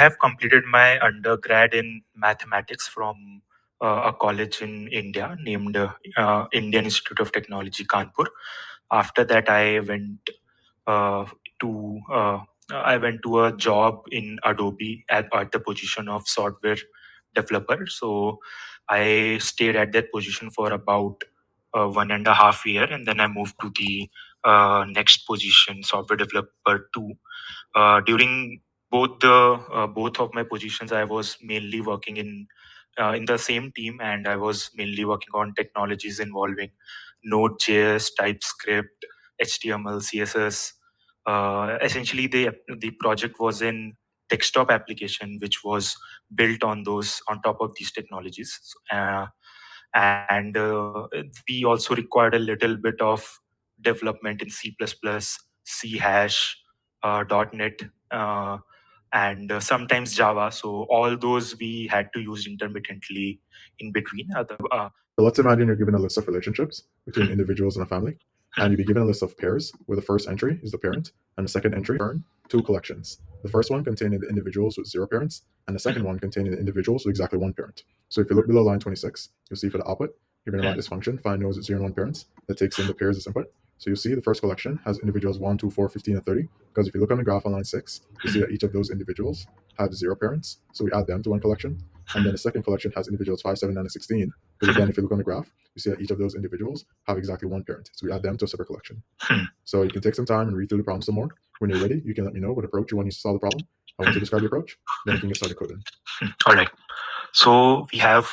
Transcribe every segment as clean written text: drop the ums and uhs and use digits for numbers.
have completed my undergrad in mathematics from a college in India named Indian Institute of Technology, Kanpur. After that, to I went to a job in Adobe at the position of software developer. So I stayed at that position for about 1.5 year, and then I moved to the next position, software developer 2. During both of my positions, I was mainly working in the same team, and I was mainly working on technologies involving Node.js, TypeScript, HTML, CSS. Essentially, the project was in desktop application which was built on top of these technologies. And we also required a little bit of development in C++, C hash, .NET, and sometimes Java. So all those we had to use intermittently in between. So let's imagine you're given a list of relationships between individuals in a family, and you'd be given a list of pairs where the first entry is the parent, and the second entry turn two collections. The first one containing the individuals with 0 parents, and the second one containing the individuals with exactly 1 parent. So if you look below line 26, you'll see for the output, you're going to write this function, find nodes with 0 and 1 parents, that takes in the pairs as input. So you'll see the first collection has individuals 1, 2, 4, 15, and 30, because if you look on the graph on line 6, you see that each of those individuals have 0 parents, so we add them to one collection. And then the second collection has individuals 5, 7, 9, and 16. But again, if you look on the graph, you see that each of those individuals have exactly 1 parent. So we add them to a separate collection. So you can take some time and read through the problem some more. When you're ready, you can let me know what approach you want to use to solve the problem. I want to describe the approach, then we can get started coding. All right. So we have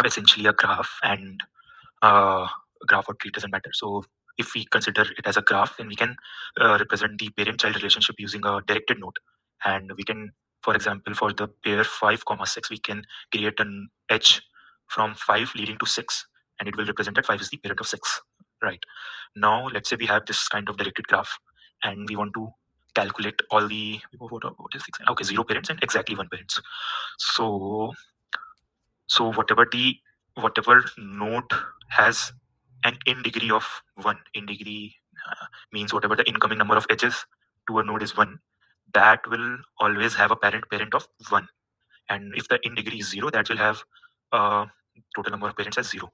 essentially a graph, and graph or tree doesn't matter. So if we consider it as a graph, then we can represent the parent-child relationship using a directed node, and we can, for example, for the pair 5, 6, we can create an edge from 5 leading to 6, and it will represent that 5 is the parent of 6. Right. Now, let's say we have this kind of directed graph, and we want to calculate all the what is 6? Okay, 0 parents and exactly 1 parents. So whatever node has an in degree of 1, in degree means whatever the incoming number of edges to a node is 1, that will always have a parent of 1. And if the in degree is 0, that will have total number of parents as 0.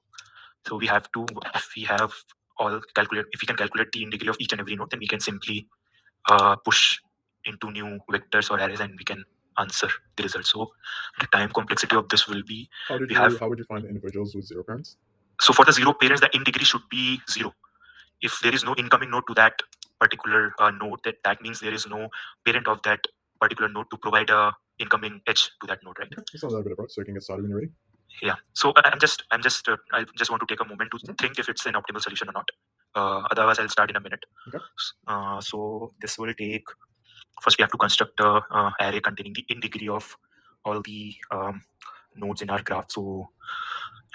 So we have to, if we can calculate the in degree of each and every node, then we can simply push into new vectors or arrays, and we can answer the result. So the time complexity of this will be, how would you find the individuals with 0 parents? So for the 0 parents, the in degree should be 0. If there is no incoming node to that particular node, that means there is no parent of that particular node to provide a incoming edge to that node, right? That's a little bit approach, so you can get started when you're ready. Yeah. So I just want to take a moment to think if it's an optimal solution or not. Otherwise, I'll start in a minute. Okay. So this will take. First, we have to construct a array containing the in degree of all the nodes in our graph. So,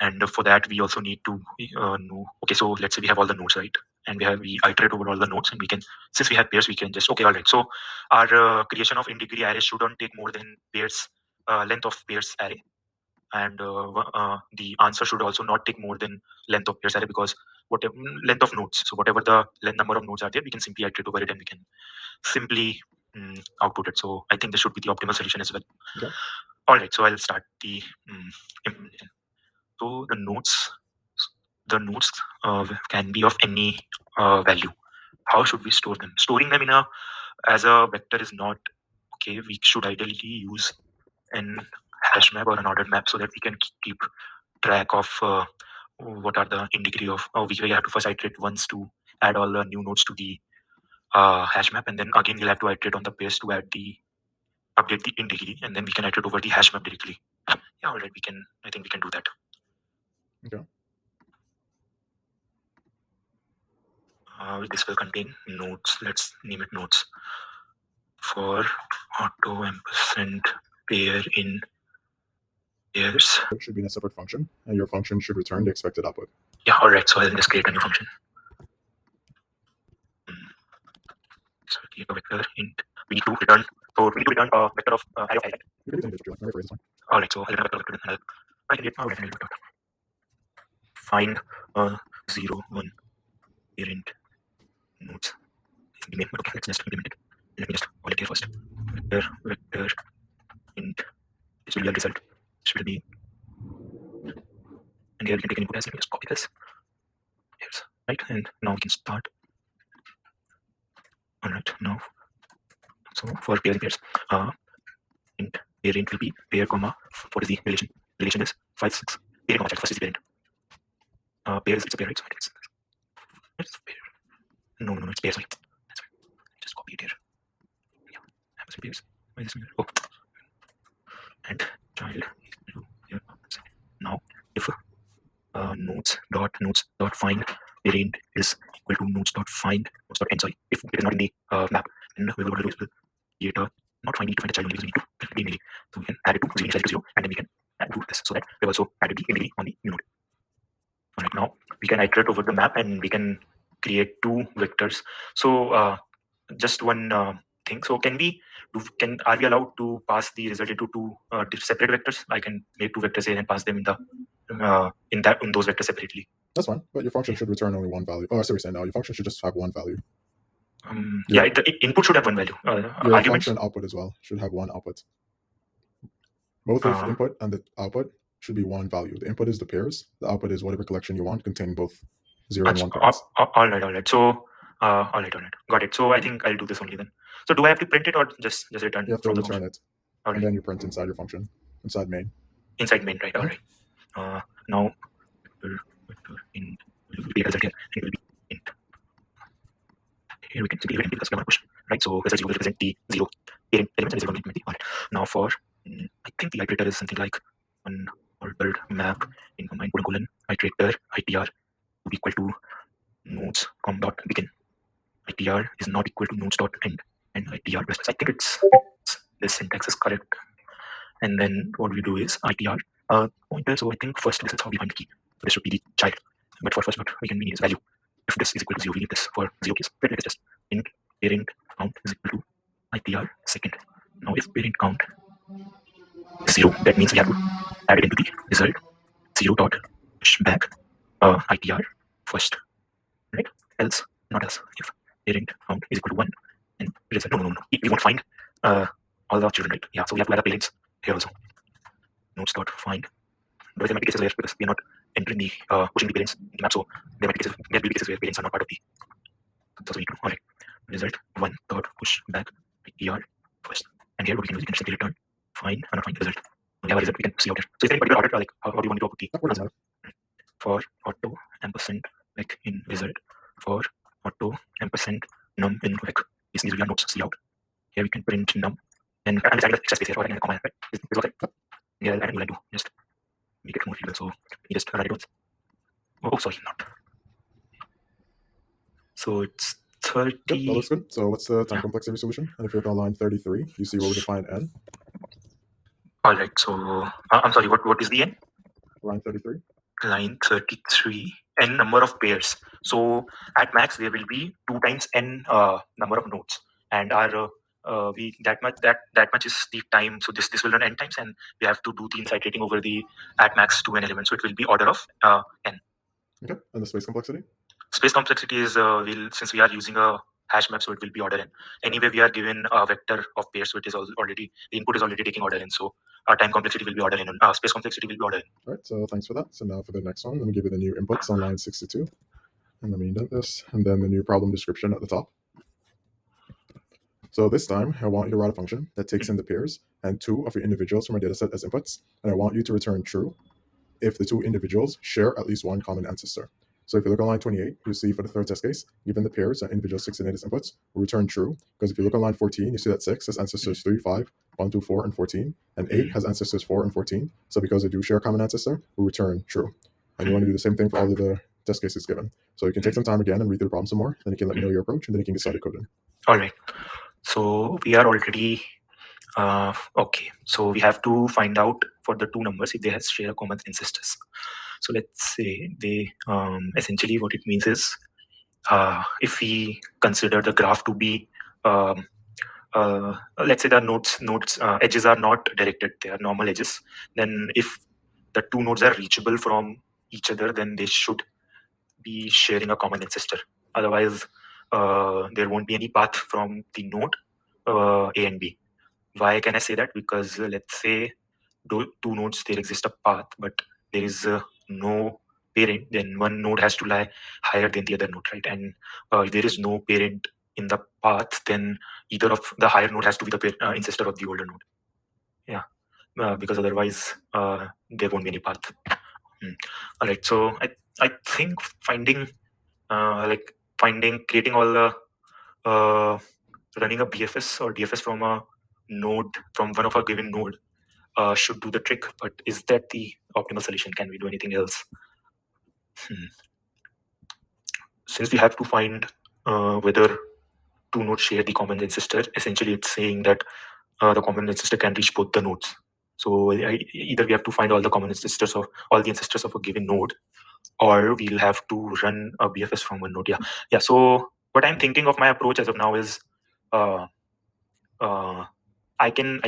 and for that, we also need to know. Okay, so let's say we have all the nodes, right? And we iterate over all the nodes, and we can, since we have pairs, we can just, okay, all right. So our creation of in degree array shouldn't take more than pairs length of pairs array, and the answer should also not take more than length of pairs array, because whatever length of nodes, so whatever the number of nodes are there, we can simply iterate over it, and we can simply output it. So I think this should be the optimal solution as well. Okay. All right, so I'll start the implementation. So the nodes can be of any value. How should we store them? Storing them as a vector is not okay. We should ideally use an hash map or an ordered map, so that we can keep track of what are the in degree of. We have to first iterate once to add all the new nodes to the hash map, and then again we'll have to iterate on the pairs to update the in degree, and then we can iterate over the hash map directly. Yeah, all right. I think we can do that. Okay. This will contain nodes. Let's name it nodes for auto ampersand pair in pairs. It should be in a separate function, and your function should return the expected output. Yeah, all right. So I'll just create a new function. So create a vector int. We need to return. So we need to return a vector of array of element. You can use any vector, let me rephrase this one. All right. So I'll return a vector, and I can get find 0, 1 parent nodes. Okay, let's just implement it. Let me just call it here first. Vector This will be a result. This will be, and here we can take an input as, let me just copy this. Here's right, and now we can start. All right, now, so for pairs and pairs, int parent will be pair comma, what is the relation? Relation is 5 6. Parent comma child, first is the parent. Pair is, it's a pair, right? So it's pair. No, it's pair, sorry. That's right. Just copy it here. Yeah, happens pairs. Why is this here? Oh, and child is here. Now, if nodes dot find parent is equal to nodes dot find nodes dot end, sorry, if it is not in the map, then we will want to do is create a not find, need to find a child only, because we need to be in so we can add it to 0 initialize to 0, and then we can do this, so that we also added the integrity on the new node. All right, now we can iterate over the map and we can create two vectors. So just one thing. So are we allowed to pass the result into two separate vectors? I can make two vectors here and pass them in the in those vectors separately. That's fine, but your function should return only one value. Oh, I see what you're saying now. Your function should just have one value. Yeah, input should have one value. Your function output as well should have one output. Both the input and the output should be one value. The input is the pairs. The output is whatever collection you want, containing both 0 and 1 pairs. All right. So, all right. Got it. So I think I'll do this only then. So do I have to print it or just return? You have to return it. All right. And then you print inside your function, inside main. Inside main, right? All right. Now, in will be result here, and it will be int. Here we can simply leave it empty because we want to push, right? So result will represent the 0 parent elements and 0 will be all right. Now for I think the iterator is something like unordered map in combined colon iterator itr to be equal to nodes dot begin. Itr is not equal to nodes dot end, and itr rest. I think it's this syntax is correct. And then what we do is itr pointer. So I think first this is how we find the key. So this should be the child. But for first what we can need is value. If this is equal to 0, we need this for 0 case. Let us just int parent count is equal to itr second. Now if parent count is 0, that means we have to add it into the result 0 dot back itr first, right? Else, not else. If parent count is equal to 1, and result no. We won't find all the children, right? Yeah, so we have to add the parents here also. Nodes dot find. But there might be cases where, because we are not entering the pushing the parents in the map, so there might be cases where parents are not part of the. So we need to, all right, result 1 dot push back itr first, and here what we can do is we can simply return find or not find result. We have a result we can see out here. So is there any particular order, like how do you want to output the answer? For auto ampersand like in result, for auto ampersand num in like this means we are nodes see out. Here we can print num, and I'm deciding the extra space here or a comment, right? Is okay? Yeah, and we'll do just make it more readable. So we just write it once. Oh, sorry, not. So it's 30. Yep, that looks good. So what's the time complexity solution? And if you look on line 33, you see where we define n. All right. So I'm sorry. What is the n? Line 33. Line 33. N number of pairs. So at max there will be 2 times n number of nodes, and our that much is the time. So this will run n times, and we have to do the iterating over the at max 2 n elements. So it will be order of n. Okay, and the space complexity? Space complexity is since we are using a hash map, so it will be order n. Anyway, we are given a vector of pairs, so it is already the input is already taking order n. So our time complexity will be order n. Space complexity will be order n. All right, so thanks for that. So now for the next one, let me give you the new inputs on line 62. And let me indent this, and then the new problem description at the top. So this time, I want you to write a function that takes in the pairs and 2 of your individuals from our dataset as inputs, and I want you to return true if the 2 individuals share at least one common ancestor. So if you look on line 28, you'll see for the third test case, given the pairs and individual 6 and 8 as inputs, will return true, because if you look on line 14, you see that 6 has ancestors 3, 5, 1, 2, 4, and 14, and 8 has ancestors 4 and 14. So because they do share a common ancestor, we'll return true. And you want to do the same thing for all of the test cases given. So you can take some time again and read through the problem some more, then you can let me know your approach, and then you can get started coding. All right. So we are already okay. So we have to find out for the 2 numbers if they share a common ancestors. So let's say they essentially what it means is if we consider the graph to be let's say the nodes edges are not directed, they are normal edges. Then if the 2 nodes are reachable from each other, then they should be sharing a common ancestor. Otherwise, there won't be any path from the node A and B. Why can I say that? Because let's say two nodes, there exists a path, but there is no parent, then one node has to lie higher than the other node, right? And if there is no parent in the path, then either of the higher node has to be the ancestor of the older node. Yeah, because otherwise there won't be any path. All right, so I think finding creating all the running a BFS or DFS from a node, from one of a given node, should do the trick. But is that the optimal solution? Can we do anything else? Since we have to find whether two nodes share the common ancestor, essentially it's saying that the common ancestor can reach both the nodes. So either we have to find all the common ancestors of all the ancestors of a given node, or we'll have to run a BFS from one node. Yeah. So what I'm thinking of my approach as of now is I can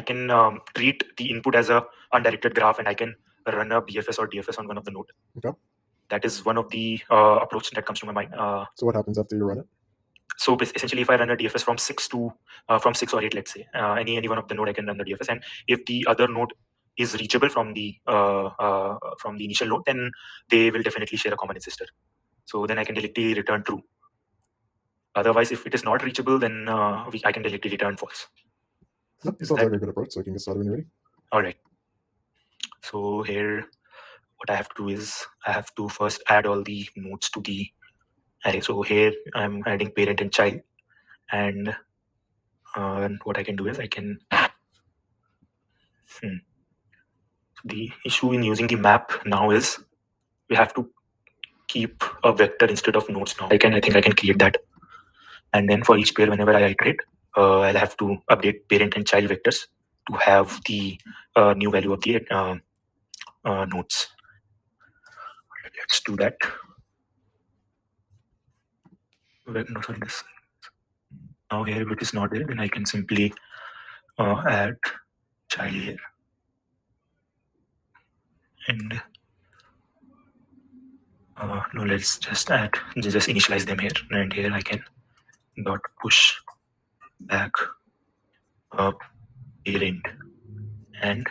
treat the input as a undirected graph, and I can run a BFS or DFS on one of the node. Okay. That is one of the approach that comes to my mind. So what happens after you run it? So essentially, if I run a DFS from 6 to from 6 or 8, let's say, any one of the node, I can run the DFS, and if the other node is reachable from the initial node, then they will definitely share a common ancestor. So then I can directly return true. Otherwise, if it is not reachable, then I can directly return false. No, this sounds like a good approach. So you can get started when you're ready. All right. So here, what I have to do is I have to first add all the nodes to the array. So here I'm adding parent and child, and what I can do is I can. The issue in using the map now is we have to keep a vector instead of nodes now. I think I can create that, and then for each pair, whenever I iterate, I'll have to update parent and child vectors to have the new value of the nodes. Let's do that. No, sorry, this. Now here, if it is not there, then I can simply add child here, and no, let's just initialize them here, and here I can dot push back parent, and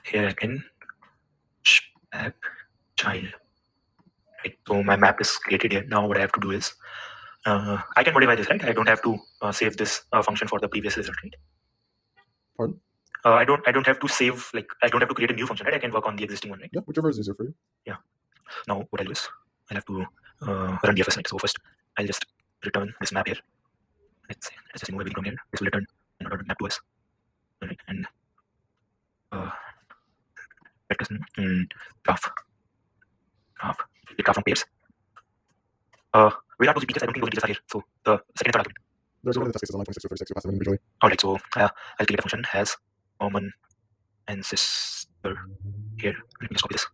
here I can push back child. Right, so my map is created here. Now what I have to do is I can modify this, right? I don't have to save this function for the previous result, right? Pardon? I don't have to save, like I don't have to create a new function, right? I can work on the existing one, right? Yeah, whichever is easier for you. Yeah. Now what I'll do is I'll have to run DFS, right? So first I'll just return this map here. Let's just remove everything from here. This will return an ordered map to us, right? And graph from pairs. We're not those features. I don't think those features are here. So the second and third argument. There's only the test cases on line 26 to 36. You pass them individually. All right. So I'll create a function has common ancestor here. Let me just copy this.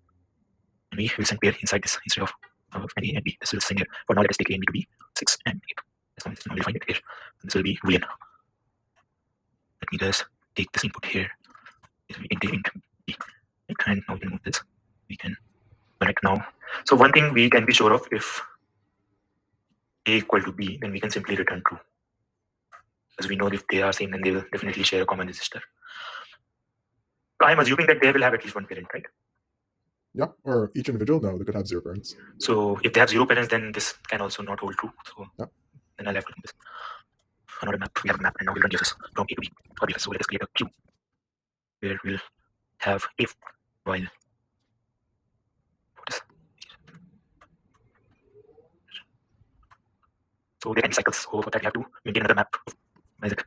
And we will send pair inside this instead of A and B. This will send here. For now, let us take A and B to be 6 and 8. That's how it's normally find it here. And this will be boolean. Let me just take this input here. This will be int A, int B. Right? And now we can move this. We can right now. So one thing we can be sure of, if A equal to B, then we can simply return true. Because we know if they are same, then they will definitely share a common ancestor. So I'm assuming that they will have at least one parent, right? Yeah, or each individual? No, they could have 0 parents. So if they have 0 parents, then this can also not hold true. So yeah. Then I'll have to do this. Another map. We have a map, and now we'll run DFS from A to B. Or DFS. So let us create a queue where we'll have if while. What is? So there are n cycles. So for that we have to maintain another map. Where is it?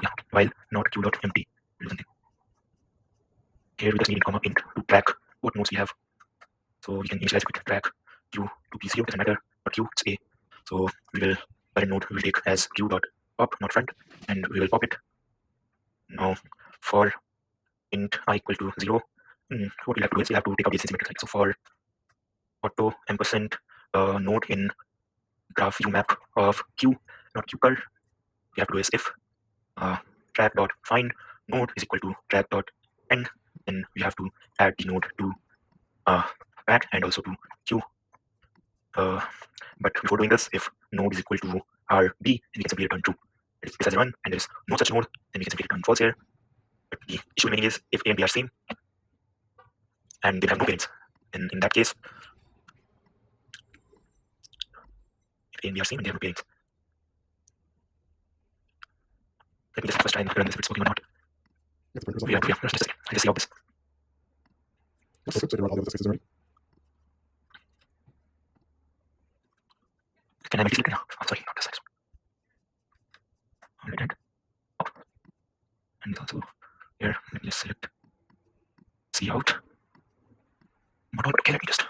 Yeah, while not q dot empty. Here we just need comma int to track what nodes we have. So we can initialize quick track q to be 0, doesn't matter, but q it's A. So we will parent node we will take as q dot pop, not front, and we will pop it. Now for int I equal to 0, what we'll have to do is we have to take out the adjacency matrix. So for auto ampersand node in graph u map of q, not q curl, we have to do is if track dot find node is equal to track dot end, then we have to add the node to track and also to q. But before doing this, if node is equal to rb, then we can simply return true. This has a run, and there is no such node, then we can simply return false here. But the issue remaining is if A and B are same and they have no parents. In that case, if A and B are same and they have no parents, let me just first try and run this if it's working or not. If the printers Yeah, just a second. I'll just see how this. That's perfect. So you run all the other test cases already. Can I make it now? Oh, sorry, not this side. Alright, and up. And also here, let me just select see out. Not all, but okay, let me just.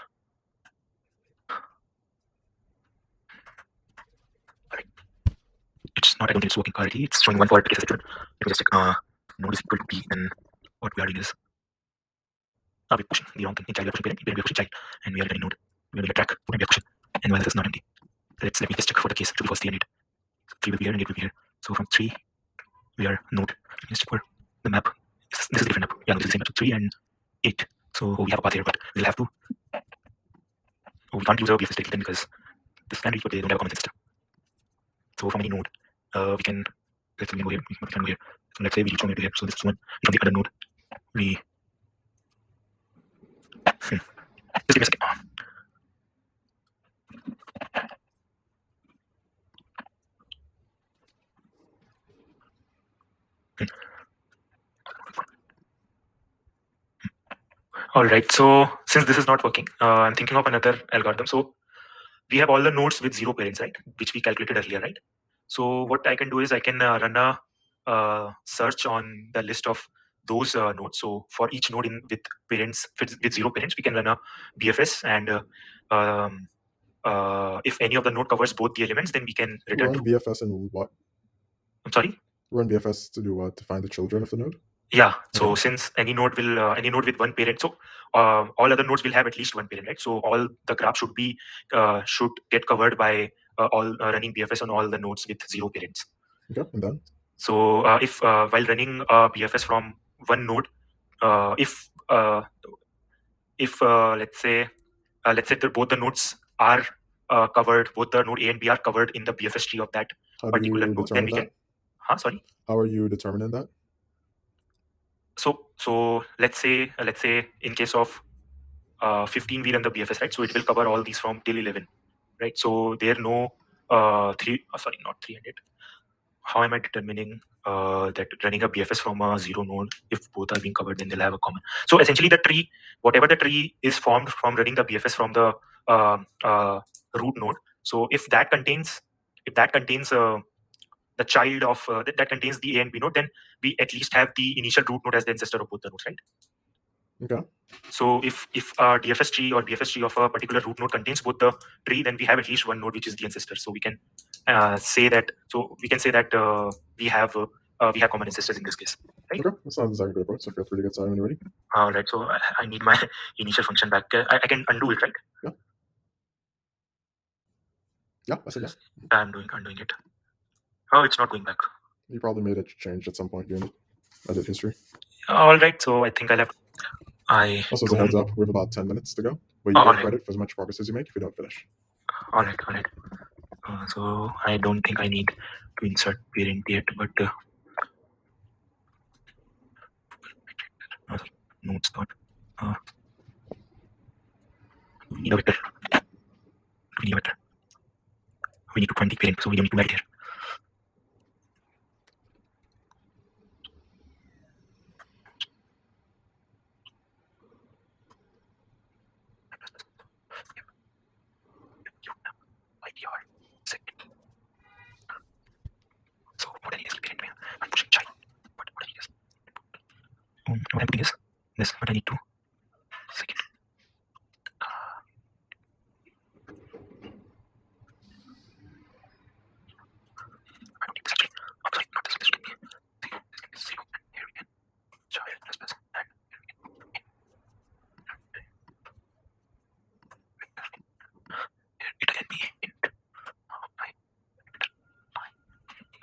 Alright. It's not, I don't think it's working correctly. It's showing one for the case actually. It was just node is equal to P, then what we are doing is we're pushing the wrong thing. In child, we are pushing parent, we are pushing child, and we are getting node. We are doing a track, we are pushing. And while this is not empty. Let me just check for the case. It will be first 3 and 8. So 3 will be here and 8 will be here. So from 3, we are node. Let me just check for the map. This is a different map. Yeah, no, this is the same map. So 3 and 8. So we have a path here, but we'll have to. We can't use our BFS directly then because this can reach, but they don't have a common system. So from any node, we can let's go here. We can go here. So let's say we reach from here to here. So this is one. From the other node, we. Just give me a second. All right. So since this is not working, I'm thinking of another algorithm. So we have all the nodes with 0 parents, right? Which we calculated earlier, right? So what I can do is I can run a search on the list of those nodes. So for each node with parents with 0 parents, we can run a BFS, and if any of the node covers both the elements, then we can return Run BFS and what? I'm sorry. Run BFS to do what? To find the children of the node? Yeah. So Okay. since any node with one parent, so all other nodes will have at least one parent, right? So all the graph should get covered by all running BFS on all the nodes with 0 parents. Okay, and then? So if while running BFS from one node, if let's say both the nodes are covered, both the node A and B are covered in the BFS tree of that particular node, then we can. Sorry. How are you determining that? So let's say in case of 15 we run the BFS, right? So it will cover all these from till 11, right? So there are no not 3 and 8. How am I determining that running a BFS from a 0 node, if both are being covered, then they'll have a common. So essentially the tree, whatever the tree is formed from running the BFS from the root node. So if that contains the child of that contains the A and B node, then we at least have the initial root node as the ancestor of both the nodes, right? Okay. So if a DFS tree or BFS tree of a particular root node contains both the tree, then we have at least one node which is the ancestor. So we can say that. So we can say that we have common ancestors in this case, right? Okay, that sounds like a good approach. So feel free to get started when you're ready. All right. So I need my initial function back. I can undo it, right? Yeah. Yeah, I said yeah. I'm doing it. Oh, it's not going back. You probably made a change at some point during the edit history. All right. So I think I'll have. Also, as a heads up, we have about 10 minutes to go, but you get credit for as much progress as you make if you don't finish. All right. So I don't think I need to insert parent yet, but notes dot. We need a vector. We need to find the parent, so we don't need to write here. So what I need is parent. I'm pushing child. What I need is what I'm putting is this. What I need to second. I don't need this actually. I'm sorry, not this. This can be 0. This can be 0. And here we can child plus plus. And here we can in. Here it can be int. I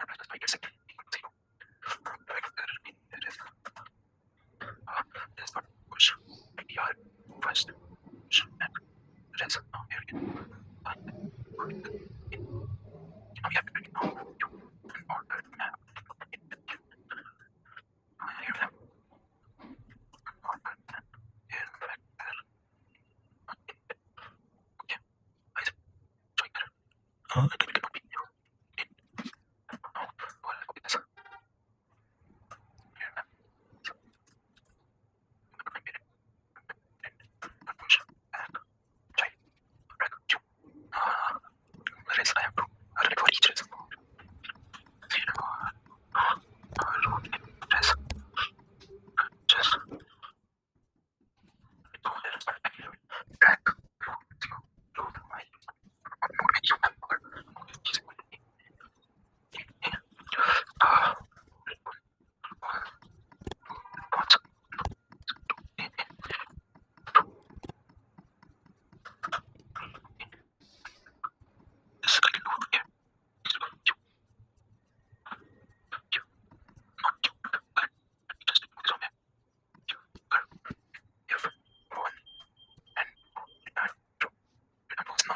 plus by second equals 0. There is. That's not push.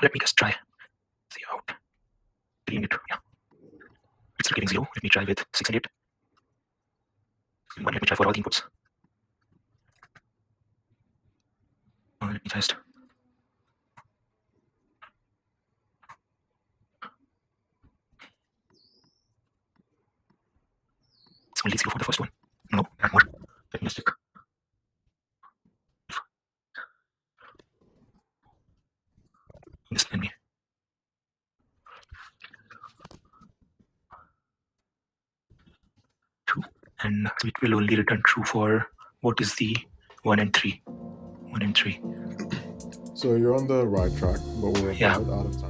Let me just try. See out. Clean it. Yeah. It's still giving 0. Let me try with 6 and 8. 1. Let me try for all the inputs. Let me just. It's only 0 for the first one. No, add more. Let me just check. Just let me. True. And so it will only return true for what is the 1 and 3. 1 and 3. So you're on the right track, but we're Yeah. about out of time.